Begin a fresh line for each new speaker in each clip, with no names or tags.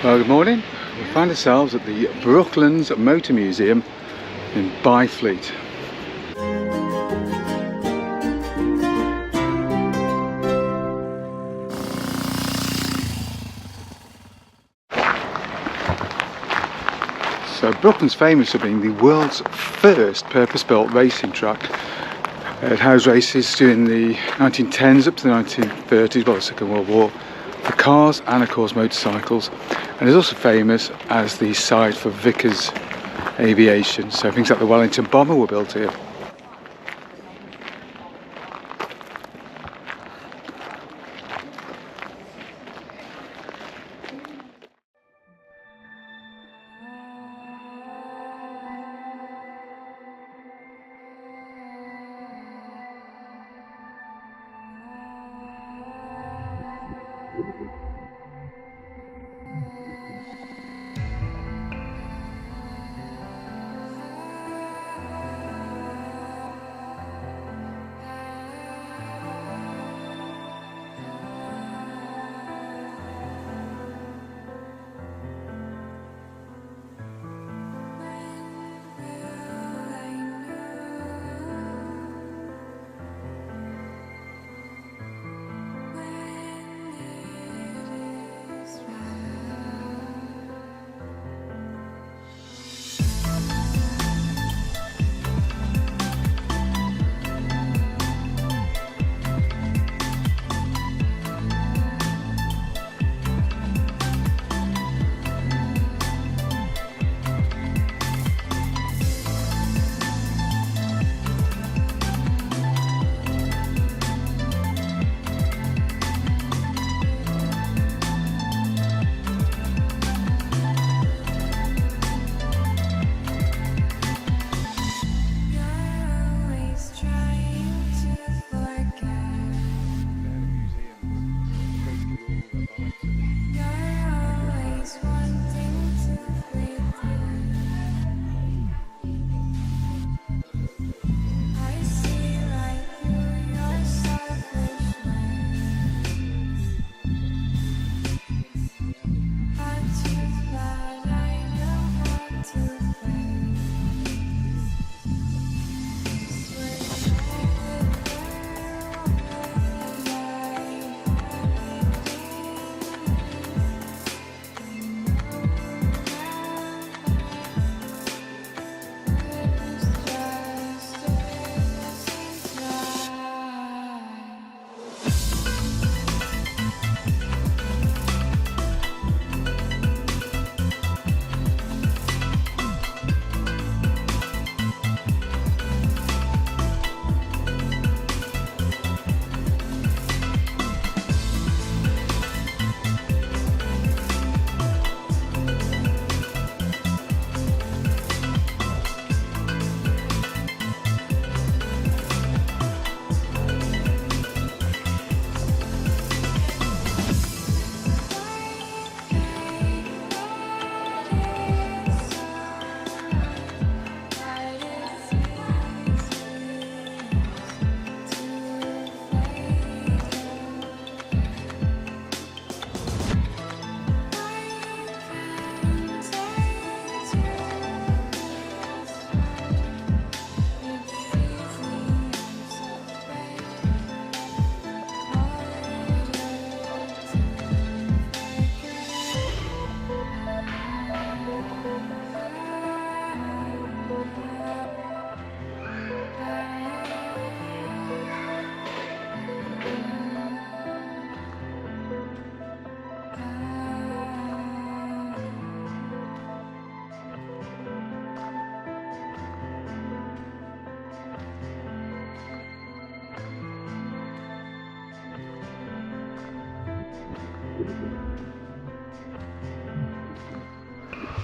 Well, good morning. We find ourselves at the Brooklands Motor Museum in Byfleet. So Brooklands famous for being the world's first purpose-built racing track. It housed races during the 1910s up to the 1930s, well, the Second World War, for cars and of course motorcycles, and is also famous as the site for Vickers aviation. So things like the Wellington bomber were built here.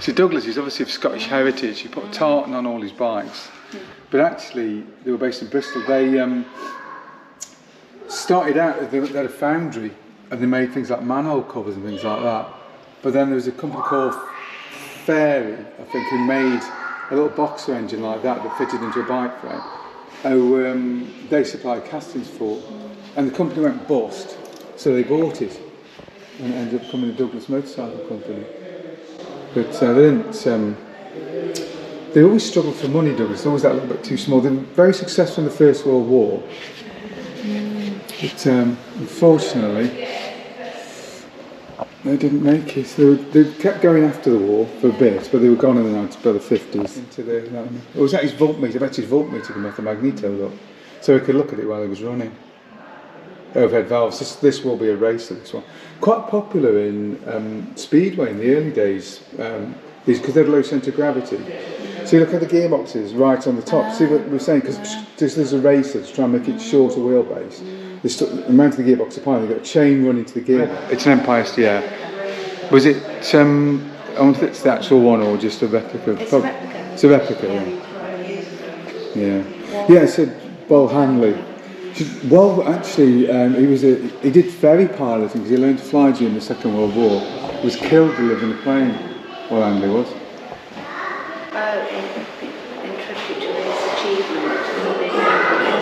So Douglas is obviously of Scottish heritage. He put a tartan on all his bikes, but actually they were based in Bristol. They started out, they had a foundry and they made things like manhole covers and things like that. But then there was a company called Fairy, I think, who made a little boxer engine like that fitted into a bike frame. They supplied castings for, and the company went bust, so they bought it, and it ended up becoming the Douglas Motorcycle Company. but they didn't. They always struggled for money, Douglas. Always that little bit too small. They were very successful in the First World War, but unfortunately, they didn't make it. They kept going after the war for a bit, but they were gone in the 50s. Into the, it was at his voltmeter. I bet his voltmeter came off the magneto up, so he could look at it while he was running. Overhead valves. This will be a racer. This one, quite popular in speedway in the early days, because they had low centre of gravity. So you look at the gearboxes right on the top. See what we're saying? Because there's a racer to try and make it shorter wheelbase. They mount the gearbox upon. They've got a chain running to the gearbox. It's an Empire Steer. Was it? I wonder if it's the actual one or just a replica.
It's a replica.
It's a replica. Yeah. Yeah. It said Boll Hanley. Well, actually, he did ferry piloting because he learned to fly during the Second World War. He was killed delivering a plane. Boll Hanley was.
In tribute to his achievement, he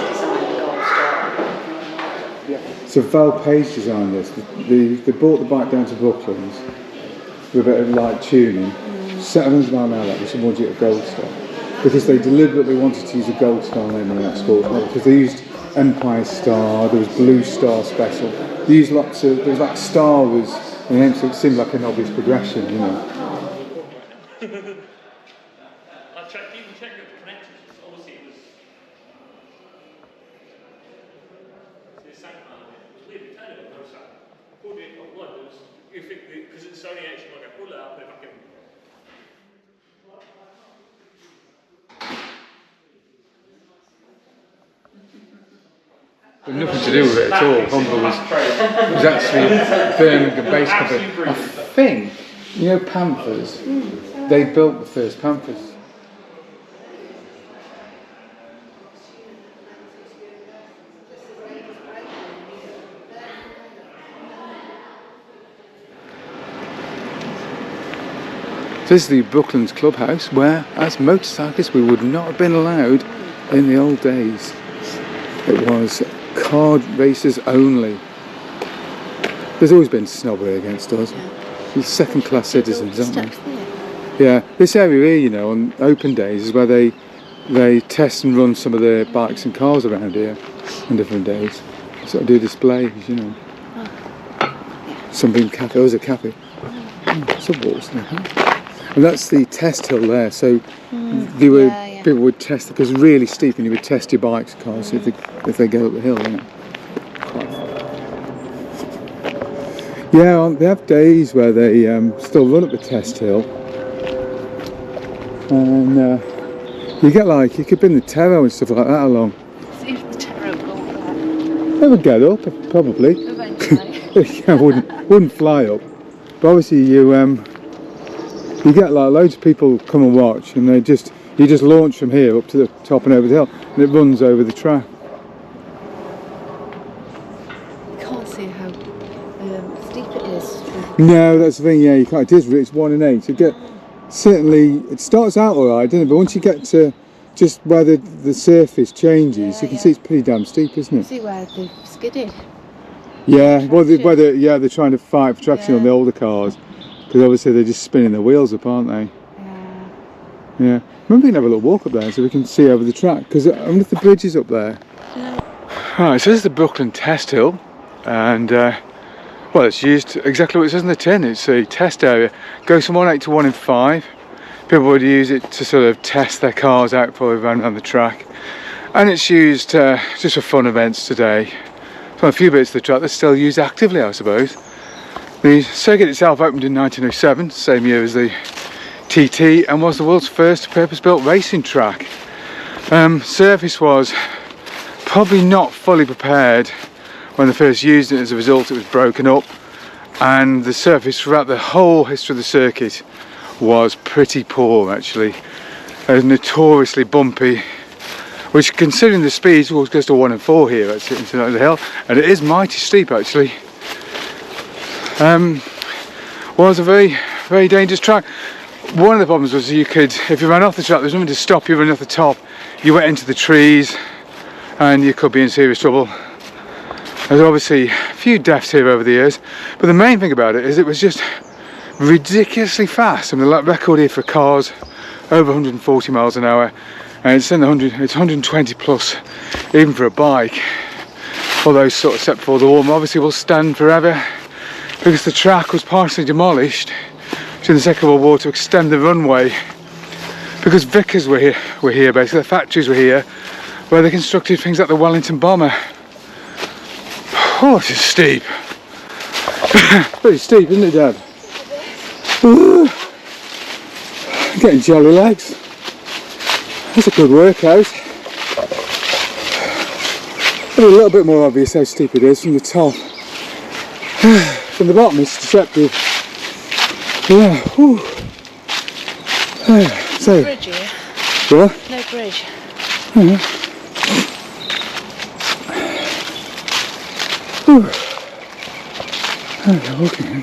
designed the Gold Star.
So Val Page designed this. They brought the bike down to Brooklands with a bit of light tuning, 700 mile an hour, which awarded it a Gold Star, because they deliberately wanted to use a Gold Star name on that sports model, because they used Empire Star, there was Blue Star Special. They used lots of, there was like Star was the name, so it seemed like an obvious progression, you know.
Even check the connections. Obviously, it was. It's the same man. It was weird. We turned it on both sides. Pulled it on one. Because it's only actually like I pull it up and if I can.
Nothing to do with it at all. Honda was actually Birmingham based company. I think, you know, Panthers. They built the first Panthers. This is the Brooklands clubhouse where, as motorcyclists, we would not have been allowed in the old days. It was car races only. There's always been snobbery against us. We're second-class citizens, aren't we? Yeah, this area here, you know, on open days is where they test and run some of the bikes and cars around here on different days. Sort of do displays, you know. Something cafe. Oh, there's a cafe. It's a waltz there, huh? And that's the test hill there, so people would test, because it's really steep, and you would test your bikes and cars if they go up the hill, you know. Yeah, they have days where they still run up the test hill, and you get like, you could bring the Tero and stuff like that along.
See if the Tero go up there.
They would get up, probably.
Eventually.
Yeah, wouldn't fly up, but obviously you get like loads of people come and watch, and you just launch from here up to the top and over the hill, and it runs over the track.
You can't see how steep it is.
No, that's the thing. Yeah, you can't. It's 1 in 8. So certainly it starts out all right, doesn't it? But once you get to just where the surface changes, you can see it's pretty damn steep, isn't it?
See where they've skidded.
Yeah, well, they're trying to fight for traction on the older cars. Because obviously they're just spinning their wheels up, aren't they? Yeah. Maybe we can have a little walk up there so we can see over the track. Because I wonder if the bridge is up there. Right, so this is the Brookland Test Hill. And, well, it's used exactly what it says in the tin. It's a test area. Goes from 1 in 8 to 1 in 5. People would use it to sort of test their cars out before they ran around the track. And it's used just for fun events today. So a few bits of the track that's still used actively, I suppose. The circuit itself opened in 1907, same year as the TT, and was the world's first purpose-built racing track. Surface was probably not fully prepared when they first used it. As a result, it was broken up, and the surface throughout the whole history of the circuit was pretty poor, actually. It was notoriously bumpy, which, considering the speeds, goes to 1 in 4 here actually, into the hill, and it is mighty steep actually. Was a very, very dangerous track. One of the problems was you could, if you ran off the track, there was nothing to stop you running off the top. You went into the trees and you could be in serious trouble. There's obviously a few deaths here over the years, but the main thing about it is it was just ridiculously fast. I mean, the record here for cars over 140 miles an hour, and it's in the 120 plus even for a bike. All those sort of set before the war obviously will stand forever because the track was partially demolished during the Second World War to extend the runway, because Vickers were here basically, the factories were here where they constructed things like the Wellington bomber. Oh, this is steep. Pretty steep, isn't it, Dad? Ooh. I'm getting jelly legs. That's a good workout. A little bit more obvious how steep it is from the top. From the bottom it's deceptive. Yeah. Whew. So,
No bridge here.
what?
No bridge.
Yeah. Okay.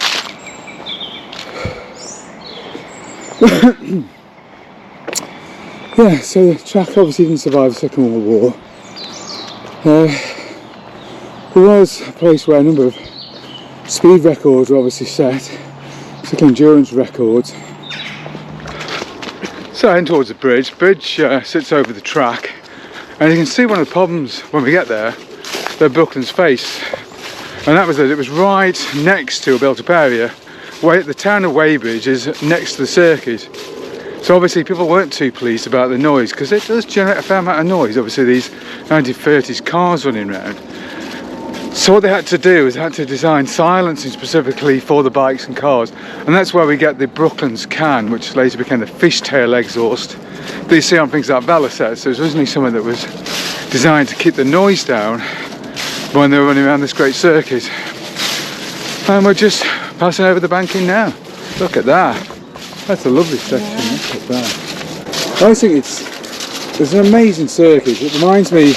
Yeah, so the track obviously didn't survive the Second World War. There was a place where a number of speed records were obviously set, particularly endurance records. So heading towards the bridge. Bridge sits over the track, and you can see one of the problems when we get there, the Brooklands face. And that was that it was right next to a built-up area where the town of Weybridge is next to the circuit. So obviously people weren't too pleased about the noise, because it does generate a fair amount of noise, obviously these 1930s cars running around. So what they had to do is they had to design silencing specifically for the bikes and cars, and that's where we get the Brooklands can, which later became the fishtail exhaust that you see on things like Velocets. So it was originally something that was designed to keep the noise down when they were running around this great circuit. And we're just passing over the banking now. Look at that. That's a lovely section. Look at that. I think it's an amazing circuit. It reminds me,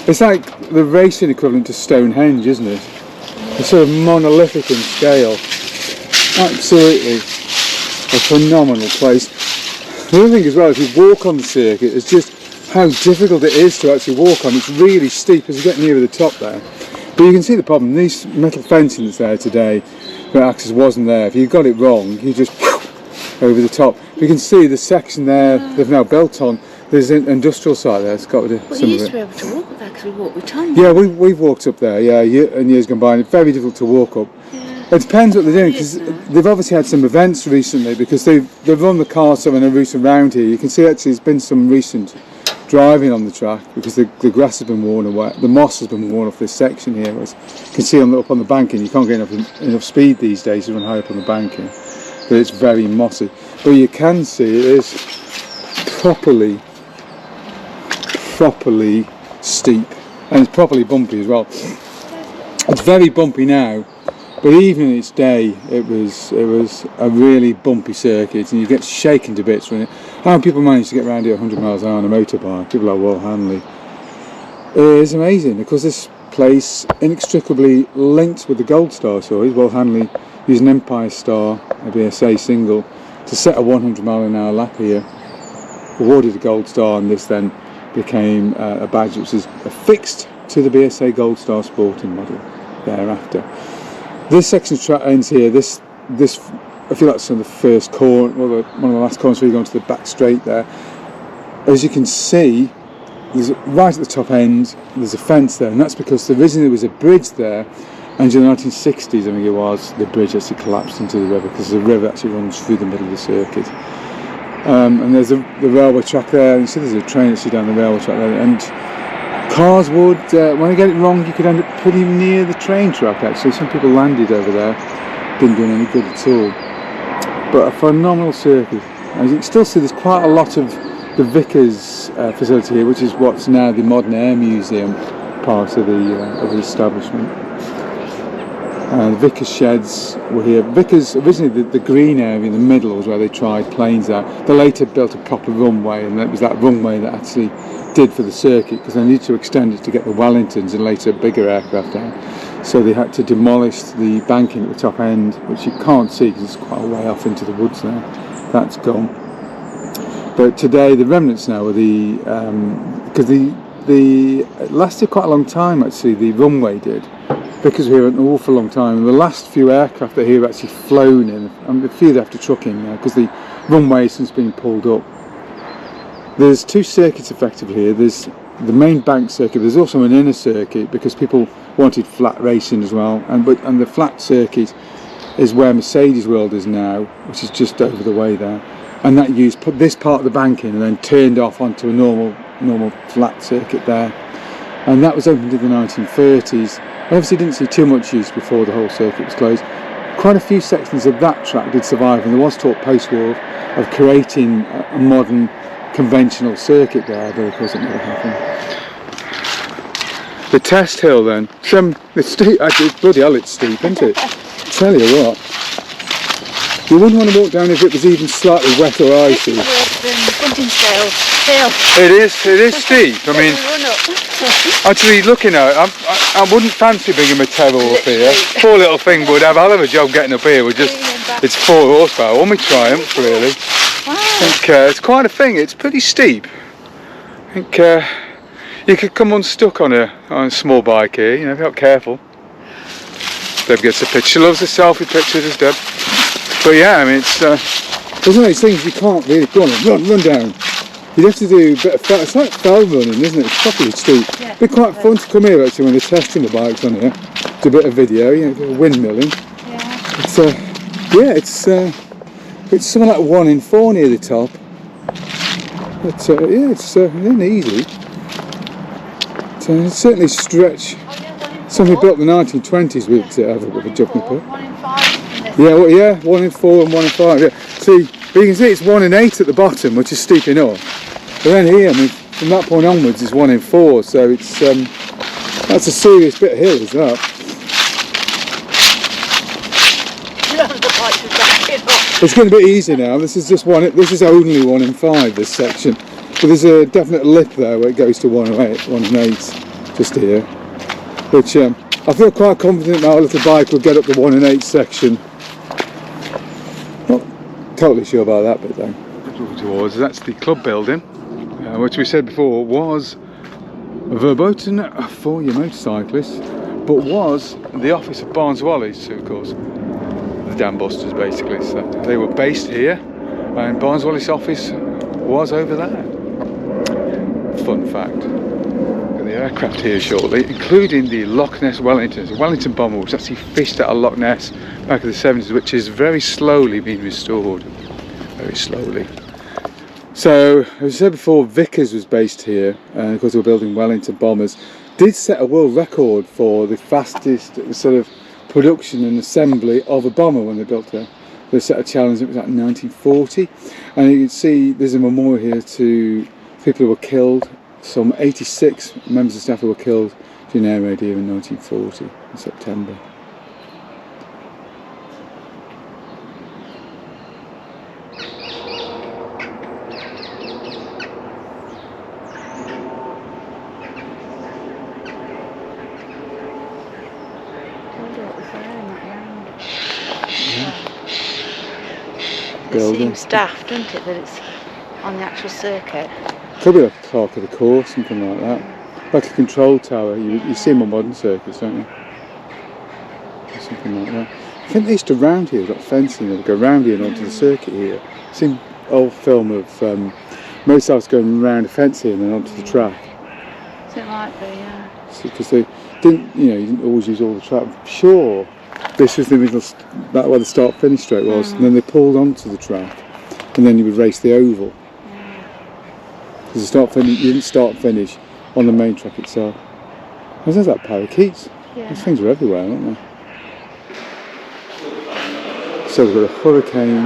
it's like the racing equivalent to Stonehenge, isn't it? It's sort of monolithic in scale. Absolutely a phenomenal place. The other thing as well, if you walk on the circuit, it's just how difficult it is to actually walk on. It's really steep as you get nearer the top there. But you can see the problem. This metal fencing that's there today, that access wasn't there. If you got it wrong, you just over the top. You can see the section there they've now built on. There's an industrial site there. It's got rid of
Well,
some
you
of
used
it.
to be able to walk there because we walked with time.
Yeah, we've walked up there. Yeah, and years gone by. And it's very difficult to walk up.
Yeah.
It depends what they're doing,
It is
because
now.
they've obviously had some events recently, because they've run the cars some in a route around here. You can see actually there's been some recent driving on the track because the grass has been worn away, the moss has been worn off this section here. As you can see up on the banking, you can't get enough speed these days to run high up on the banking, but it's very mossy. But you can see it is properly steep, and it's properly bumpy as well. It's very bumpy now, but even in its day it was a really bumpy circuit, and you get shaken to bits when it. How people manage to get around here 100 miles an hour on a motorbike, people like Will Hanley, is amazing, because this place inextricably linked with the Gold Star stories. Will Hanley used an Empire Star, a BSA single, to set a 100 mile an hour lap here, awarded a Gold Star, and this then became a badge which is affixed to the BSA Gold Star sporting model thereafter. This section of track ends here. This I feel like some of the first corner, well, one of the last corners where you go into the back straight there. As you can see, there's right at the top end, there's a fence there, and that's because originally there was a bridge there, and in the 1960s, I think it was, the bridge actually collapsed into the river, because the river actually runs through the middle of the circuit. And there's the railway track there, and you see there's a train actually down the railway track there, and cars would, when they get it wrong, you could end up pretty near the train track actually. Some people landed over there, didn't do any good at all. But a phenomenal circuit. As you can still see, there's quite a lot of the Vickers facility here, which is what's now the Modern Air Museum part of the establishment. The Vickers sheds were here. Vickers, originally the green area in the middle was where they tried planes out. They later built a proper runway, and it was that runway that actually did for the circuit, because they needed to extend it to get the Wellingtons and later bigger aircraft out. So they had to demolish the banking at the top end, which you can't see because it's quite a way off into the woods now. That's gone. But today the remnants now are because it lasted quite a long time actually, the runway did. Vickers were here an awful long time. And the last few aircraft that here have actually flown in, and a few after trucking now, because the runway has since been pulled up. There's two circuits effectively here. There's the main bank circuit, but there's also an inner circuit because people wanted flat racing as well. And the flat circuit is where Mercedes World is now, which is just over the way there. And that put this part of the bank in and then turned off onto a normal flat circuit there. And that was opened in the 1930s. Obviously didn't see too much use before the whole circuit was closed. Quite a few sections of that track did survive, and there was talk post-war of creating a modern conventional circuit there, but of course it never happened. The test hill then, it's steep, actually, bloody hell it's steep, isn't it? Tell you what, you wouldn't want to walk down if it was even slightly wet or icy. It is steep. I mean, actually looking at it, I wouldn't fancy bringing my Terror up here. Poor little thing would have a hell of a job getting up here. It's 4 horsepower, or my Triumph really.
Wow.
I think it's quite a thing. It's pretty steep. I think you could come unstuck on a small bike here, you know, if you're not careful. Deb gets a picture. She loves the selfie pictures, does Deb. But yeah, I mean, it's one of those things you can't really go on, run down. You'd have to do a bit of it's like fell running, isn't it? It's properly steep.
Yeah,
It'd be quite fun to come here actually when they're testing the bikes on here. Do a bit of video, you know, do a windmilling.
Yeah.
It's something like 1 in 4 near the top. But yeah, it's isn't easy. It's certainly stretch. Something built in the 1920s with have a bit of a jumping pit.
1 in 5.
Yeah, well, yeah, 1 in 4 and 1 in 5. Yeah. See, but you can see it's 1 in 8 at the bottom, which is steep enough. But then here, I mean, from that point onwards, is 1 in 4. So it's that's a serious bit of hill, is that? It's going to be easy now. This is just This is only 1 in 5. This section, but there's a definite lip there where it goes to 1 in 8, just here. Which I feel quite confident my little bike will get up the 1 in 8 section. Not totally sure about that bit though. Towards that's the club building, which we said before was verboten for your motorcyclists, but was the office of Barnes Wallis, of course, the Dam Busters basically. So they were based here, and Barnes Wallis' office was over there. Fun fact. The aircraft here shortly, including the Loch Ness Wellington. The Wellington bomber was actually fished out of Loch Ness back in the 70s, which is very slowly being restored. Very slowly. So, as I said before, Vickers was based here, because they were building Wellington bombers. Did set a world record for the fastest sort of production and assembly of a bomber when they built it. They set a challenge, it was like 1940. And you can see there's a memorial here to people who were killed. Some 86 members of staff who were killed during air raid here in 1940, in September.
Building. It seems daft, doesn't it, that it's on the actual circuit?
Could be a Clark of the Course, something like that. Like a control tower, you see them on modern circuits, don't you? Or something like that. I think they used to round here, got fencing, they would go round here and onto the circuit here. I've seen old film of motorcycles going round a fence here and then onto the track.
So it might be, yeah.
Because they didn't, you didn't always use all the track. I'm sure this was the original, that's where the start-finish straight was, and then they pulled onto the track, and then you would race the oval. Because you didn't start and finish on the main track itself. There's that parakeets.
Yeah.
These things are everywhere, aren't they? So we've got a Hurricane,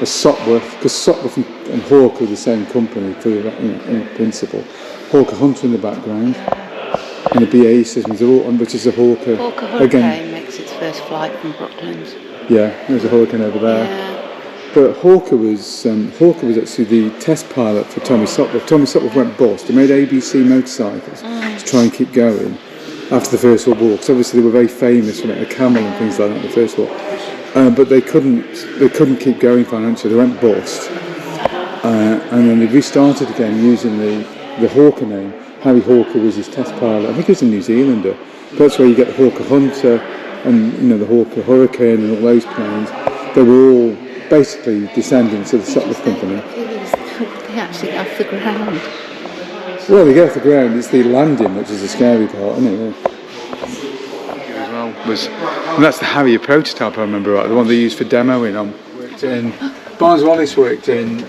a Sopwith, because Sopwith and Hawker are the same company in principle. Hawker Hunter in the background, and the BAE systems are all on, which is a Hawker.
Hawker Hurricane makes its first flight from Brooklands.
Yeah, there's a Hurricane over there.
Yeah.
But Hawker was actually the test pilot for Tommy Sopwith. Tommy Sopwith went bust. He made ABC motorcycles to try and keep going after the First World War. Because obviously they were very famous for making a Camel and things like that in the First War. But they couldn't keep going financially. They went bust. And then they restarted again using the Hawker name. Harry Hawker was his test pilot. I think he was a New Zealander. That's where you get the Hawker Hunter and the Hawker Hurricane and all those planes. They were all basically descendants of the Sopwith Company.
They actually get off the ground.
Well, they get off the ground. It's the landing which is the scary part, isn't it? As well and that's the Harrier prototype, I remember right, the one they used for demoing on. Worked in Barnes Wallis worked in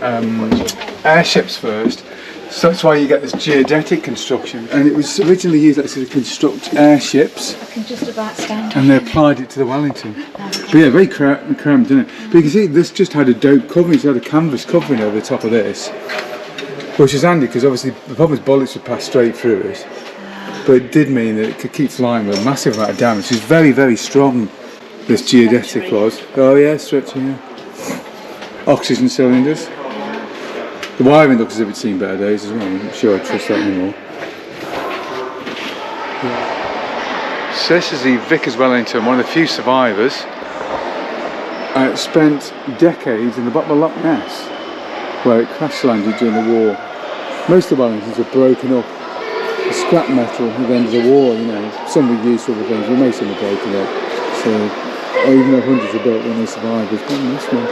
airships first. So that's why you get this geodetic construction, and it was originally used actually to construct airships.
I can just about stand.
And they applied it to the Wellington. But yeah, very cramped, didn't it? But you can see this just had a dope covering, it had a canvas covering over the top of this, which is handy because obviously the problem is bullets would pass straight through it. But it did mean that it could keep flying with a massive amount of damage. It's very, very strong, this geodetic was. Oh yeah, stretching, yeah. Oxygen cylinders. The wiring looks as if it's seen better days as well. I'm not sure I trust that anymore. Yeah. So this is the Vickers Wellington, one of the few survivors. Spent decades in the bottom of Loch Ness, where it crash landed during the war. Most of the Wellingtons were broken up. The scrap metal at the end of the war, some were used for other things, but most of them were broken up. So, even though hundreds were built, when they survived, there's one this one.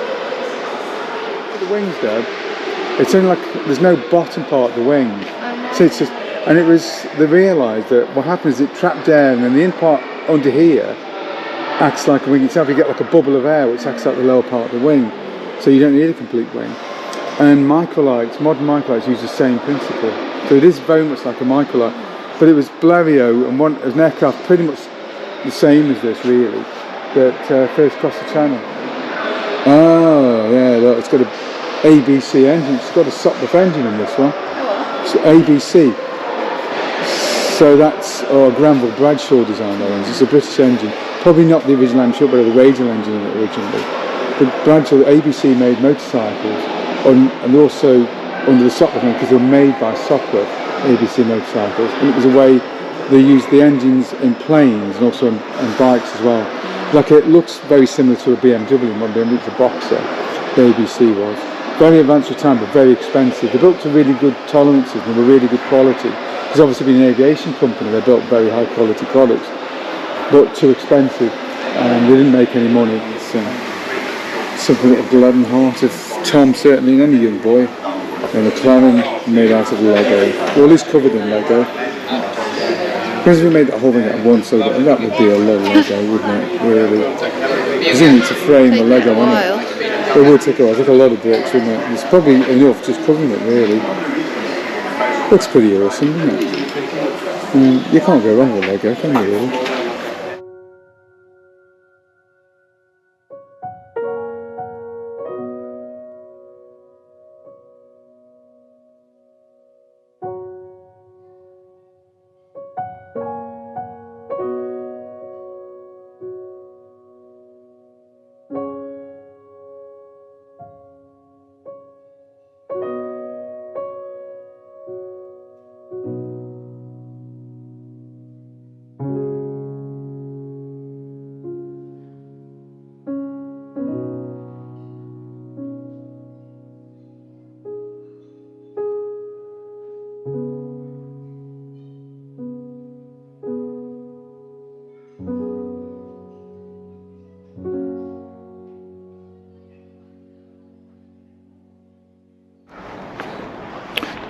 The wings, Dad. It's only like there's no bottom part of the wing, so it's just, and they realised that what happens is it trapped down, and the in part under here acts like a wing itself. You get like a bubble of air which acts like the lower part of the wing, so you don't need a complete wing. And microlights, modern microlights use the same principle, so it is very much like a microlight. But it was Blériot and it was an aircraft pretty much the same as this really that first crossed the channel. Oh yeah, look, it's got a ABC engine. It's got a Sopwith engine in this one. So ABC. So that's Granville Bradshaw designed that engine. It's a British engine. Probably not the original, I'm sure, but the radial engine in it originally. But Bradshaw, ABC made motorcycles, and also under the Sopwith name because they were made by Sopwith, ABC motorcycles. And it was a way they used the engines in planes and also in bikes as well. Like it looks very similar to a BMW, one BMW, it's a Boxer. The ABC was. Very advanced for time, but very expensive. They built to really good tolerances and they were really good quality. Because obviously being an aviation company, they built very high quality products, but too expensive, and they didn't make any money. It's something that the blood and heart of Tom, certainly, and any young boy. And a McLaren made out of Lego. Well, it's covered in Lego. Because we made that whole thing out of one, so that would be a lot of Lego, wouldn't it? Really. Because you need to frame the Lego on it. It would take a while. It's like a lot of bricks, wouldn't it? It's probably enough just covering it, really. Looks pretty awesome, doesn't it? You can't go wrong with Lego, can you, really?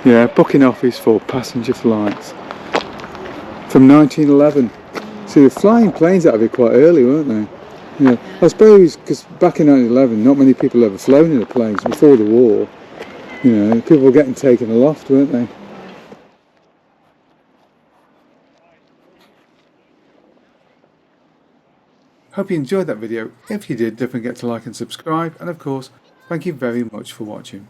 Yeah, booking office for passenger flights from 1911. See, the flying planes out of it quite early, weren't they? Yeah, I suppose because back in 1911, not many people ever flown in a plane. Before the war, people were getting taken aloft, weren't they? Hope you enjoyed that video. If you did, don't forget to like and subscribe, and of course, thank you very much for watching.